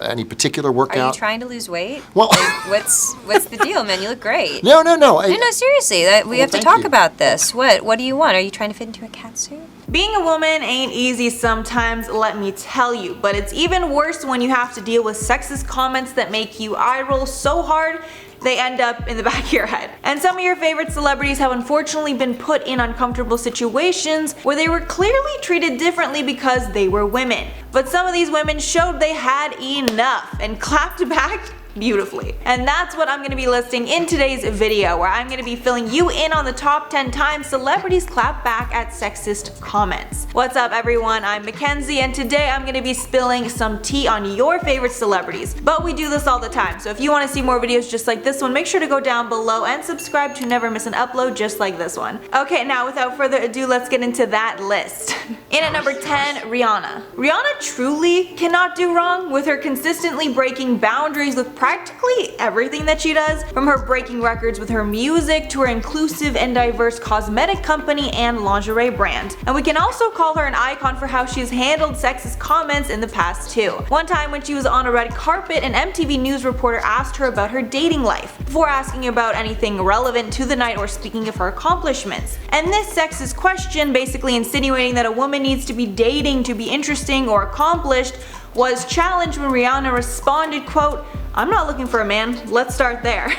any particular workout. Are you trying to lose weight? Well, like, what's the deal, man? You look great. No. No, seriously. We have to talk about this. What do you want? Are you trying to fit into a cat suit? Being a woman ain't easy sometimes, let me tell you, but it's even worse when you have to deal with sexist comments that make you eye roll so hard they end up in the back of your head. And some of your favorite celebrities have unfortunately been put in uncomfortable situations where they were clearly treated differently because they were women. But some of these women showed they had enough and clapped back beautifully. And that's what I'm going to be listing in today's video, where I'm going to be filling you in on the top 10 times celebrities clap back at sexist comments. What's up everyone, I'm Mackenzie, and today I'm going to be spilling some tea on your favorite celebrities. But we do this all the time, so if you want to see more videos just like this one, make sure to go down below and subscribe to never miss an upload just like this one. Okay, now without further ado, let's get into that list. In at number 10, Rihanna. Rihanna truly cannot do wrong, with her consistently breaking boundaries with practically everything that she does, from her breaking records with her music to her inclusive and diverse cosmetic company and lingerie brand. And we can also call her an icon for how she's handled sexist comments in the past too. One time when she was on a red carpet, an MTV News reporter asked her about her dating life, before asking about anything relevant to the night or speaking of her accomplishments. And this sexist question, basically insinuating that a woman needs to be dating to be interesting or accomplished, was challenged when Rihanna responded, quote, "I'm not looking for a man, let's start there."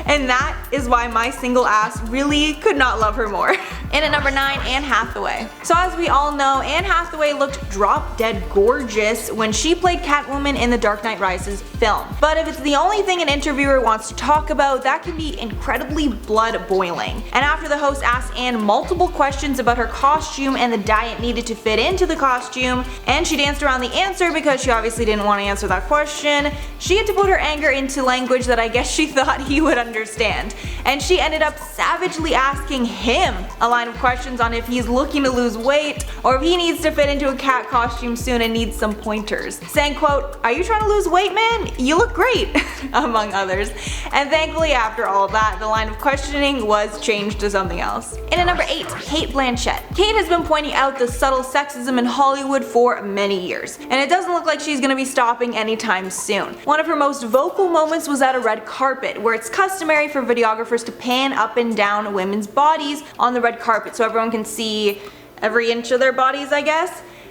And that is why my single ass really could not love her more. In at number 9, Anne Hathaway. So as we all know, Anne Hathaway looked drop dead gorgeous when she played Catwoman in the Dark Knight Rises film. But if it's the only thing an interviewer wants to talk about, that can be incredibly blood boiling. And after the host asked Anne multiple questions about her costume and the diet needed to fit into the costume, and she danced around the answer because she obviously didn't want to answer that question, she had to put her anger into language that I guess she thought he would understand. And she ended up savagely asking him a line of questions on if he's looking to lose weight or if he needs to fit into a cat costume soon and needs some pointers, saying, quote, "Are you trying to lose weight, man? You look great," among others. And thankfully after all of that, the line of questioning was changed to something else. In at number 8, Cate Blanchett. Kate has been pointing out the subtle sexism in Hollywood for many years, and it doesn't look like she's gonna be stopping anytime soon. One of her most vocal moments was at a red carpet, where it's customary for videographers to pan up and down women's bodies on the red carpet so everyone can see every inch of their bodies, I guess.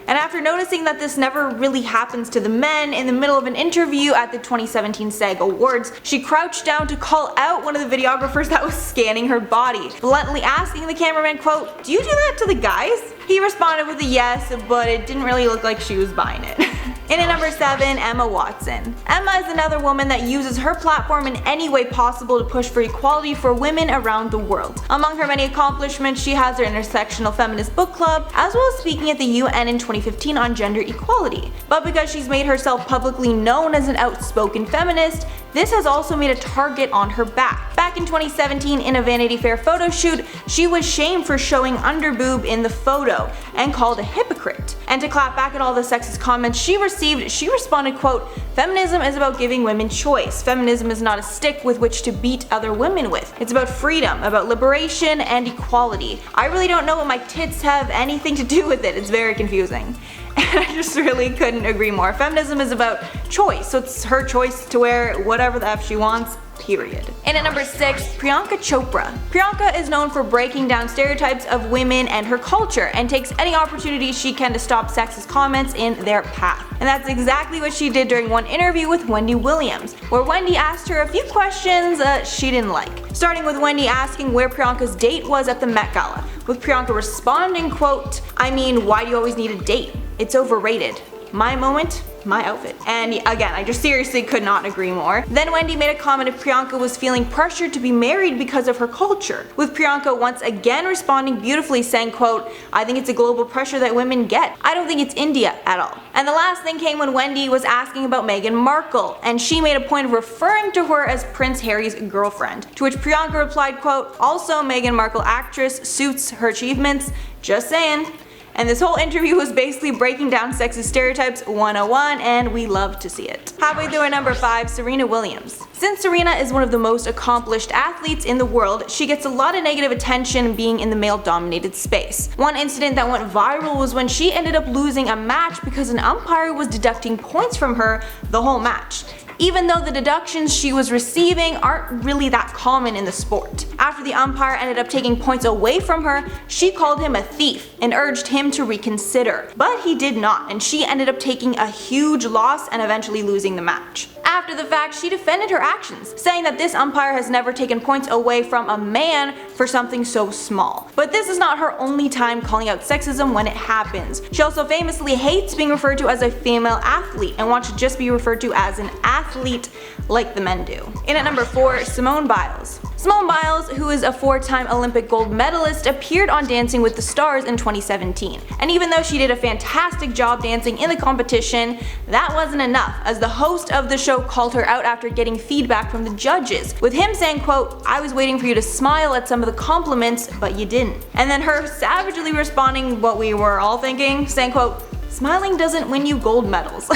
And after noticing that this never really happens to the men, in the middle of an interview at the 2017 SAG Awards, she crouched down to call out one of the videographers that was scanning her body, bluntly asking the cameraman, quote, "Do you do that to the guys?" He responded with a yes, but it didn't really look like she was buying it. In at number 7, Emma Watson. Emma is another woman that uses her platform in any way possible to push for equality for women around the world. Among her many accomplishments, she has her intersectional feminist book club, as well as speaking at the UN in 2015 on gender equality. But because she's made herself publicly known as an outspoken feminist, this has also made a target on her back. Back in 2017, in a Vanity Fair photo shoot, she was shamed for showing underboob in the photo and called a hypocrite. And to clap back at all the sexist comments she received, she responded, quote, "Feminism is about giving women choice. Feminism is not a stick with which to beat other women with. It's about freedom, about liberation and equality. I really don't know what my tits have anything to do with it. It's very confusing." And I just really couldn't agree more. Feminism is about choice, so it's her choice to wear whatever the F she wants, period. And at number 6, Priyanka Chopra. Priyanka is known for breaking down stereotypes of women and her culture, and takes any opportunity she can to stop sexist comments in their path. And that's exactly what she did during one interview with Wendy Williams, where Wendy asked her a few questions she didn't like. Starting with Wendy asking where Priyanka's date was at the Met Gala, with Priyanka responding, quote, "I mean, why do you always need a date? It's overrated. My moment, my outfit." And again, I just seriously could not agree more. Then Wendy made a comment if Priyanka was feeling pressured to be married because of her culture, with Priyanka once again responding beautifully, saying, quote, "I think it's a global pressure that women get. I don't think it's India at all." And the last thing came when Wendy was asking about Meghan Markle, and she made a point of referring to her as Prince Harry's girlfriend, to which Priyanka replied, quote, "Also Meghan Markle actress, suits her achievements, just saying." And this whole interview was basically breaking down sexist stereotypes 101, and we love to see it. Halfway through at number 5, Serena Williams. Since Serena is one of the most accomplished athletes in the world, she gets a lot of negative attention being in the male-dominated space. One incident that went viral was when she ended up losing a match because an umpire was deducting points from her the whole match, even though the deductions she was receiving aren't really that common in the sport. After the umpire ended up taking points away from her, she called him a thief and urged him to reconsider. But he did not, and she ended up taking a huge loss and eventually losing the match. After the fact, she defended her actions, saying that this umpire has never taken points away from a man for something so small. But this is not her only time calling out sexism when it happens. She also famously hates being referred to as a female athlete and wants to just be referred to as an athlete like the men do. In at number 4, Simone Biles. Simone Biles, who is a 4-time Olympic gold medalist, appeared on Dancing with the Stars in 2017. And even though she did a fantastic job dancing in the competition, that wasn't enough, as the host of the show called her out after getting feedback from the judges, with him saying, quote, "I was waiting for you to smile at some of the compliments, but you didn't." And then her savagely responding what we were all thinking, saying, quote, "Smiling doesn't win you gold medals."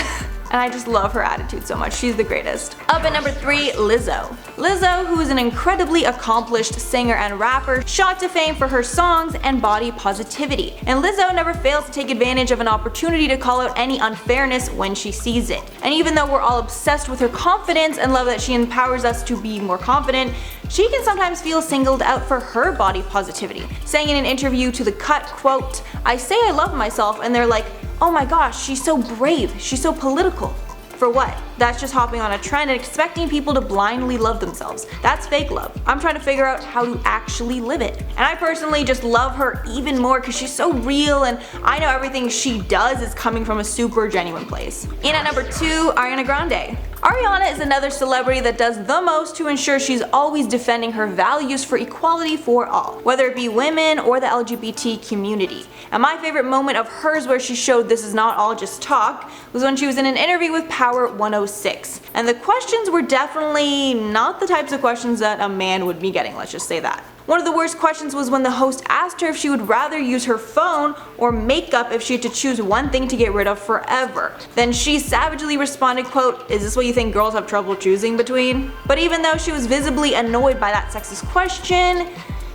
And I just love her attitude so much. She's the greatest. Up at number 3, Lizzo. Lizzo, who is an incredibly accomplished singer and rapper, shot to fame for her songs and body positivity. And Lizzo never fails to take advantage of an opportunity to call out any unfairness when she sees it. And even though we're all obsessed with her confidence and love that she empowers us to be more confident, she can sometimes feel singled out for her body positivity, saying in an interview to The Cut, quote, "I say I love myself and they're like, oh my gosh, she's so brave, she's so political." For what? That's just hopping on a trend and expecting people to blindly love themselves. That's fake love. I'm trying to figure out how to actually live it. And I personally just love her even more because she's so real, and I know everything she does is coming from a super genuine place. In at number 2, Ariana Grande. Ariana is another celebrity that does the most to ensure she's always defending her values for equality for all, whether it be women or the LGBT community. And my favorite moment of hers where she showed this is not all just talk was when she was in an interview with Power 106. And the questions were definitely not the types of questions that a man would be getting, let's just say that. One of the worst questions was when the host asked her if she would rather use her phone or makeup if she had to choose one thing to get rid of forever. Then she savagely responded, quote, "Is this what you think girls have trouble choosing between?" But even though she was visibly annoyed by that sexist question,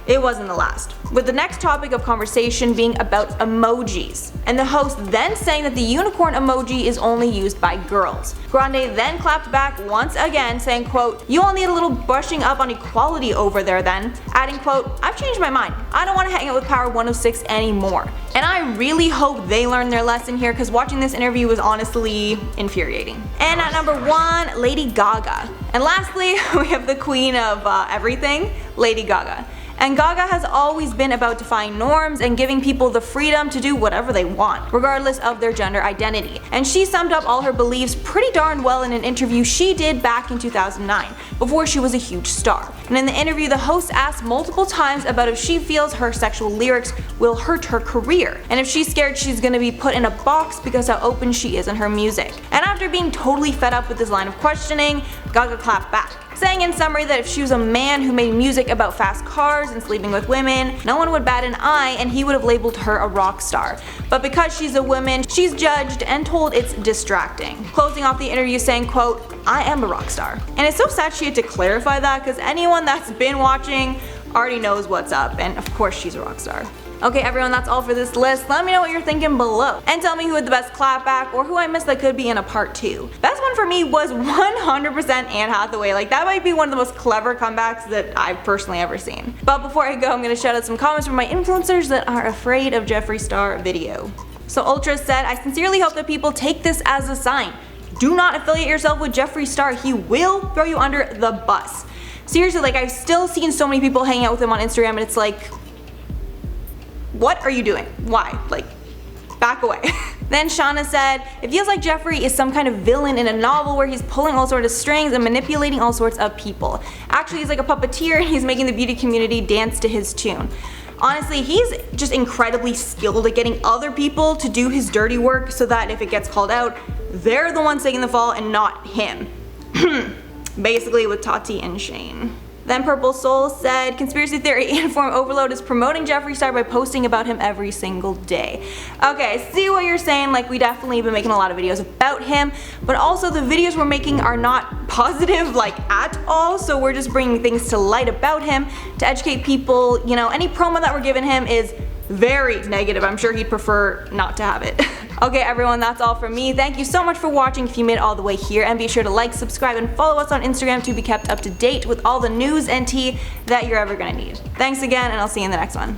it wasn't the last, with the next topic of conversation being about emojis, and the host then saying that the unicorn emoji is only used by girls. Grande then clapped back once again, saying, quote, "You all need a little brushing up on equality over there then," adding, quote, "I've changed my mind. I don't want to hang out with Power 106 anymore." And I really hope they learned their lesson here, because watching this interview was honestly infuriating. And at number 1, Lady Gaga. And lastly, we have the queen of everything, Lady Gaga. And Gaga has always been about defying norms and giving people the freedom to do whatever they want, regardless of their gender identity. And she summed up all her beliefs pretty darn well in an interview she did back in 2009, before she was a huge star. And in the interview, the host asked multiple times about if she feels her sexual lyrics will hurt her career, and if she's scared she's gonna be put in a box because how open she is in her music. And after being totally fed up with this line of questioning, Gaga clapped back, saying in summary that if she was a man who made music about fast cars and sleeping with women, no one would bat an eye and he would have labeled her a rock star. But because she's a woman, she's judged and told it's distracting. Closing off the interview saying, quote, "I am a rock star." And it's so sad she had to clarify that, because anyone that's been watching already knows what's up, and of course she's a rock star. Okay everyone, that's all for this list. Let me know what you're thinking below. And tell me who had the best clapback or who I missed that could be in a part 2. Best one for me was 100% Anne Hathaway. Like, that might be one of the most clever comebacks that I've personally ever seen. But before I go, I'm gonna shout out some comments from my influencers that are afraid of Jeffree Star video. So Ultra said, "I sincerely hope that people take this as a sign. Do not affiliate yourself with Jeffree Star. He will throw you under the bus." Seriously, like, I've still seen so many people hang out with him on Instagram and it's like, what are you doing? Why? Like, back away. Then Shauna said, "It feels like Jeffree is some kind of villain in a novel where he's pulling all sorts of strings and manipulating all sorts of people. Actually, he's like a puppeteer and he's making the beauty community dance to his tune." Honestly, he's just incredibly skilled at getting other people to do his dirty work so that if it gets called out, they're the ones taking the fall and not him. Basically with Tati and Shane. Then Purple Soul said, conspiracy theory, InformOverload is promoting Jeffree Star by posting about him every single day. Okay, I see what you're saying, like we definitely been making a lot of videos about him, but also the videos we're making are not positive like at all, so we're just bringing things to light about him to educate people. You know, any promo that we're giving him is very negative. I'm sure he'd prefer not to have it. Okay everyone, that's all from me. Thank you so much for watching if you made it all the way here, and be sure to like, subscribe, and follow us on Instagram to be kept up to date with all the news and tea that you're ever gonna need. Thanks again, and I'll see you in the next one.